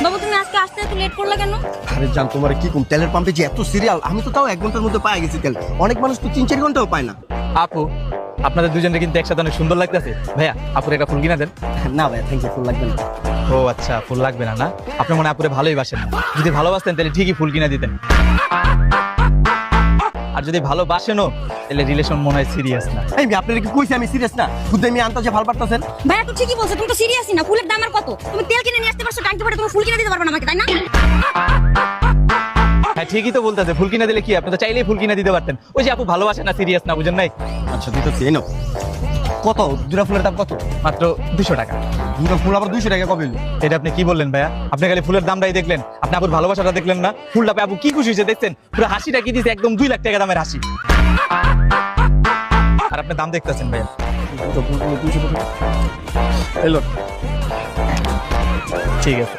বাবু তুমি আজকে আসতে এত লেট করলে কেন? আরে জান তোমার কি কম, তেলের পাম্পে যে এত সিরিয়াল, আমি তো তাও 1 ঘন্টার মধ্যে পাই গেছি তেল। অনেক মানুষ তো 3-4 ঘন্টাও পায় না। আপু আপনাদের দুজনে কিন্তু একসাথে অনেক সুন্দর লাগতেছে। ভাইয়া আপুর একটা ফুল কিনা দেন। না ভাই, থ্যাংক ইউ, ফুল লাগবে না। ও আচ্ছা, ফুল লাগবে না না? আপনি মনে হয় আপুরে ভালোই বাসেন। যদি ভালোবাসতেন তাহলে ঠিকই ফুল কিনা দিতেন। আর যদি ভালোবাসেনও তাহলে রিলেশন মনে হয় সিরিয়াস না। এই মেয়ে, আপনারা কি কইছে আমি সিরিয়াস না? খুদে আমি আনতাছে ভাল পারতাছেন। ভাইয়া তো ঠিকই বলছো, তুমি তো সিরিয়াসই না। ফুলের দাম আর কত? তুমি তেল কিনে নিয়ে আসতে পারছো, ট্যাঙ্কি ভরে তুমি ফুল কিনে দিতে পারবে না আমাকে, তাই না? হ্যাঁ ঠিকই তো বলতেছে, ফুল কিনা দিলে কি আপনি তো চাইলেই ফুল কিনা দিতে পারতেন। ওই যে আপু ভালোবাসে না, সিরিয়াস না, বুঝেন নাই? আচ্ছা দিতেছি, এই নাও। কত দুটা ফুলের দাম কত? মাত্র 200 টাকা। দুটা ফুল আবার 200 টাকা কবে এলো? এটা আপনি কি বললেন ভাইয়া? আপনি খালি ফুলের দামটাই দেখলেন, আপনি আপুর ভালোবাসাটা দেখলেন না? ফুলটা পেয়ে আপু কি খুশি হয়েছে দেখছেন? পুরো হাসিটা কি দিয়েছে, একদম 2 লাখ টাকা দামের হাসি। আর আপনি দাম দেখতেছেন ভাইয়া। দুটো ফুল 200 টাকা। এলো। ঠিক আছে।